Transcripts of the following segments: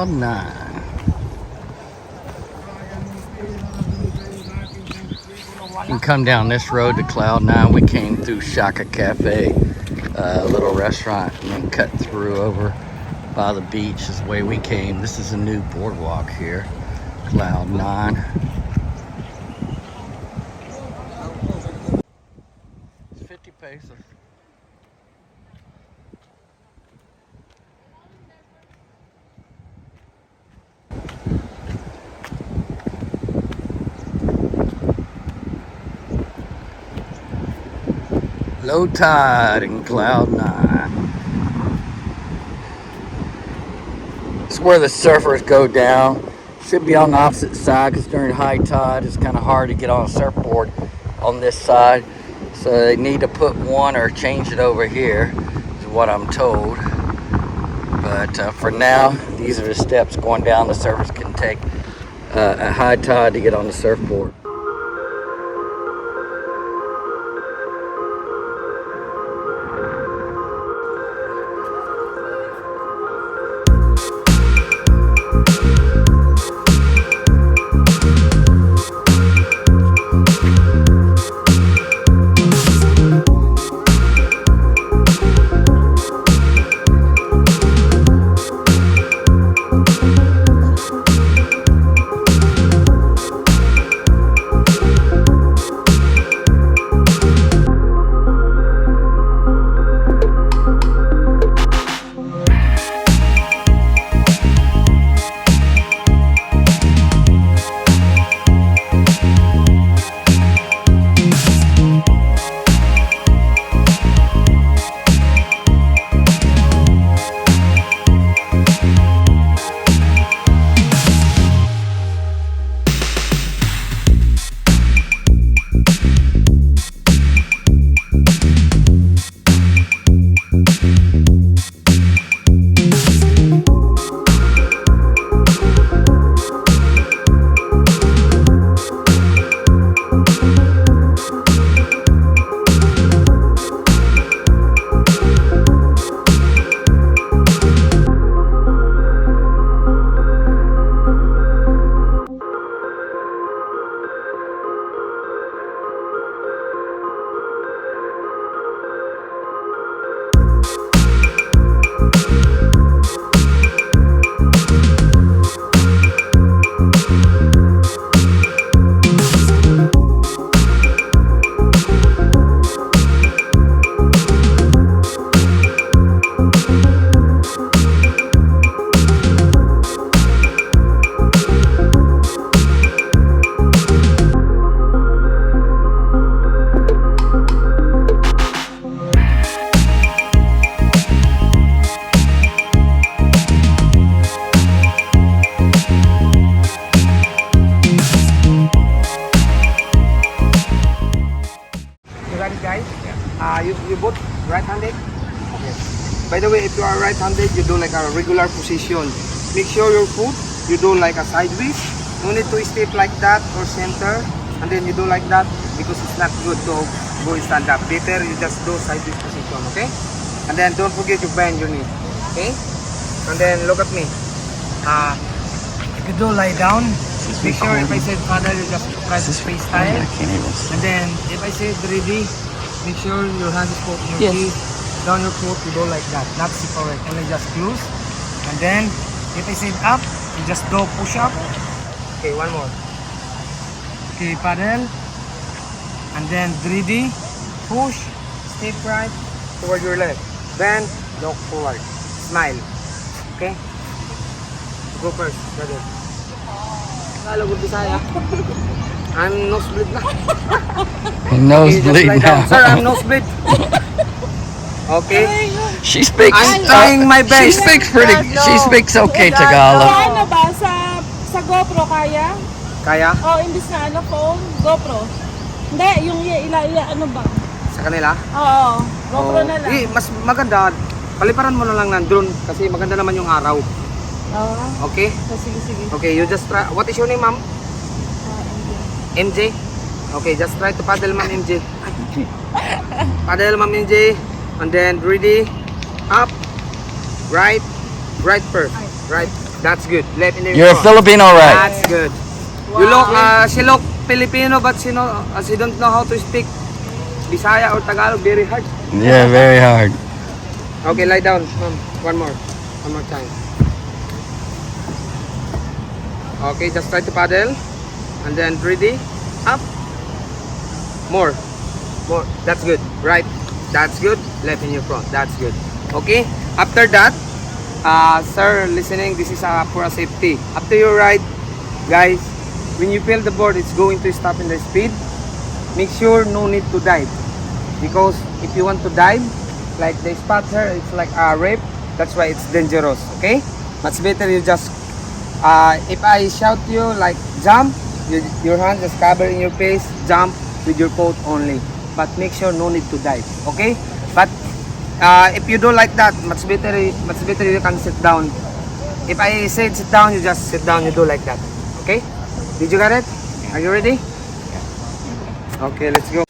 Cloud 9. You can come down this road to Cloud 9. We came through Shaka Cafe, a little restaurant, and then cut through over by the beach is the way we came. This is a new boardwalk here, Cloud 9. It's 50 pesos. Low tide in Cloud 9. It's where the surfers go down. Should be on the opposite side because during high tide it's kind of hard to get on a surfboard on this side. So they need to put one or change it over here is what I'm told. But for now, these are the steps going down the surfers can take at high tide to get on the surfboard. You both right-handed? Yes. By the way, if you are right-handed, you do like a regular position. Make sure your foot, you do like a sideways. No need to step like that or center. And then you do like that because it's not good to go stand up. Better you just do sideways position, okay? And then don't forget to bend your knee, okay? And then look at me. If you do lie down, make sure if I said paddle, you just try to face style. And then if I said ready, make sure your hand is put in your feet, down your foot, you go like that, not separate, only just close. And then, if I said up, you just do push up. Okay, one more. Okay, paddle. And then 3D, push, step right, toward your left. Bend, look forward, smile. Okay? Go first, brother. Nalagod Bisaya. I'm nosebleed na. Nosebleed now. Sir, I'm nosebleed. Okay. She speaks. I'm trying my best. She speaks pretty. She speaks okay Tagalog. Ano ba sa GoPro kaya? Kaya? Oh, imbis na ano phone, GoPro. Hindi, yung ano ba? Sa kanila? Oo, GoPro na lang. Mas maganda. Paliparan mo na lang ng drone kasi maganda naman yung araw. Oo. Okay? Sige. Okay, you just try. What is your name, ma'am? MJ? Okay, just try to paddle, ma'am MJ. Paddle, ma'am MJ. And then ready. Up. Right first. Right. That's good. Left in the You're a front. Filipino, right? That's good. You look, she look Filipino, but she don't know how to speak Bisaya or Tagalog. Very hard. Yeah, very hard. Okay, lie down, ma'am. One more time. Okay, just try to paddle, and then ready, up, more. That's good. Right, that's good. Left in your front. That's good. Okay. After that, sir, listening. This is for a safety. After you ride, guys, when you feel the board, it's going to stop in the speed. Make sure no need to dive, because if you want to dive, like the spot here, it's like a rape. That's why it's dangerous. Okay, much better you just if I shout you like jump, your hand just cover in your face, jump with your coat only, but make sure no need to dive. Okay, but if you do like that, much better you can sit down. If I say sit down, you just sit down, you do like that. Okay, did you get it? Are you ready? Okay, let's go.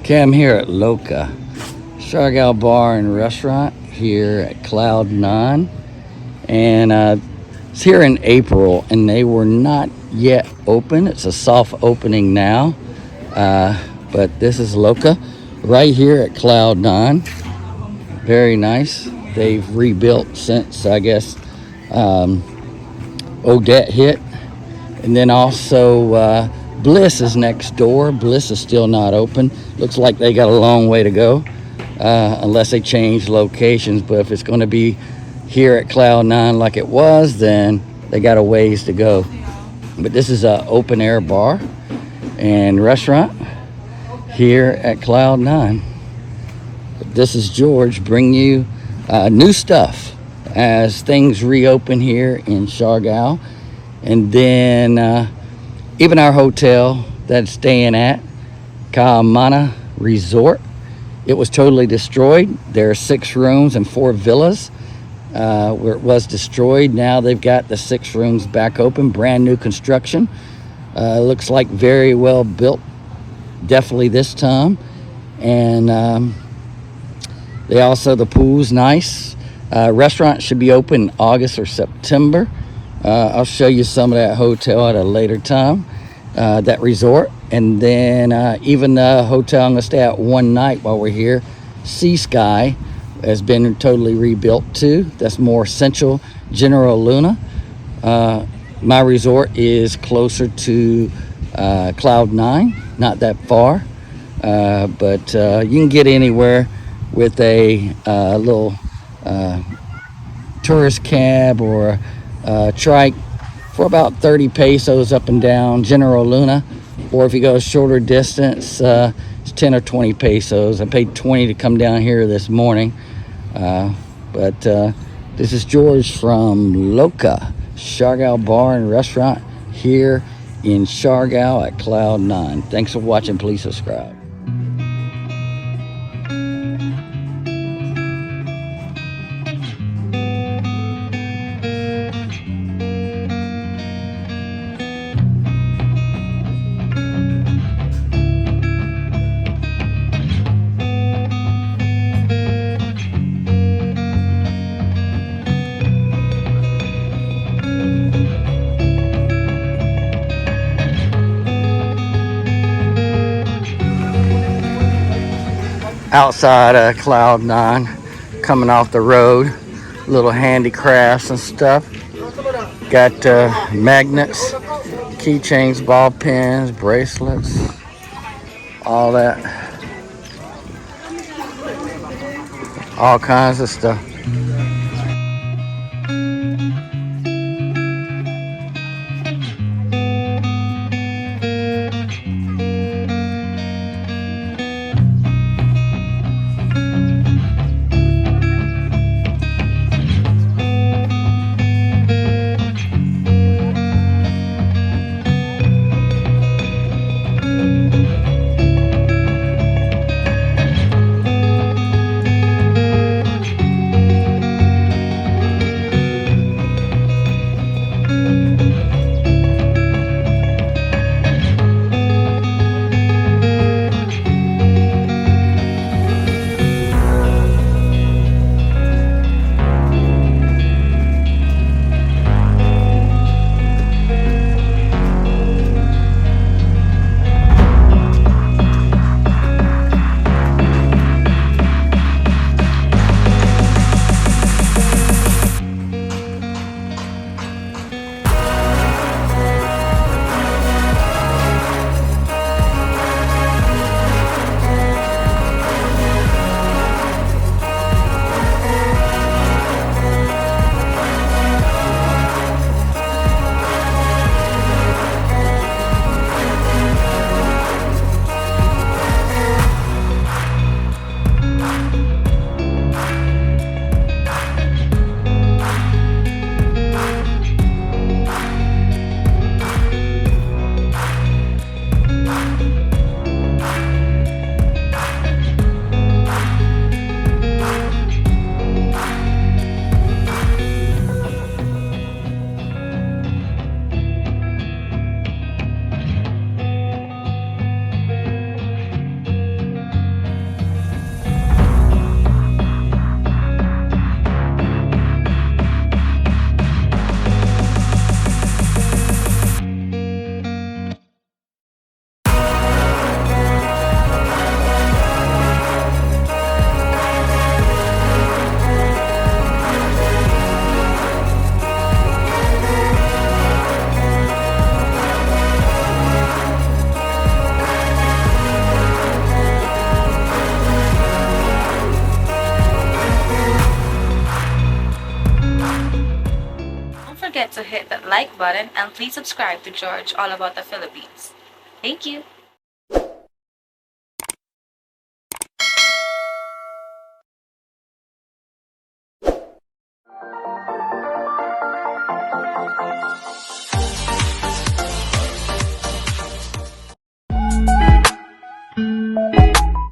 Okay, I'm here at Loca, Siargao Bar and Restaurant here at Cloud 9. And it's here in April, and they were not yet open. It's a soft opening now. But this is Loca right here at Cloud 9. Very nice. They've rebuilt since, I guess, Odette hit. And then also Bliss is next door. Bliss is still not open. Looks like they got a long way to go, unless they change locations. But if it's going to be here at Cloud 9 like it was, then they got a ways to go. But this is an open air bar and restaurant here at Cloud 9. This is George bringing you new stuff as things reopen here in Siargao. And then even our hotel that's staying at Kaamana Resort It was totally destroyed. There are 6 rooms and 4 villas where it was destroyed. Now they've got the 6 rooms back open, brand new construction. Looks like very well built, definitely this time. And the pool's nice. Restaurant should be open in August or September. I'll show you some of that hotel at a later time, that resort. And then even the hotel I'm going to stay at one night while we're here, Sea Sky, has been totally rebuilt too. That's more central General Luna. My resort is closer to Cloud 9, not that far. But you can get anywhere with a little tourist cab or trike for about 30 pesos up and down General Luna. Or if you go a shorter distance, it's 10 or 20 pesos. I paid 20 to come down here this morning. But this is George from Loca, Siargao Bar and Restaurant here in Siargao at Cloud 9. Thanks for watching. Please subscribe. Outside Cloud 9, coming off the road, little handicrafts and stuff. Got magnets, keychains, ball pens, bracelets, all that, all kinds of stuff. Don't forget to hit that like button and please subscribe to George All About the Philippines. Thank you.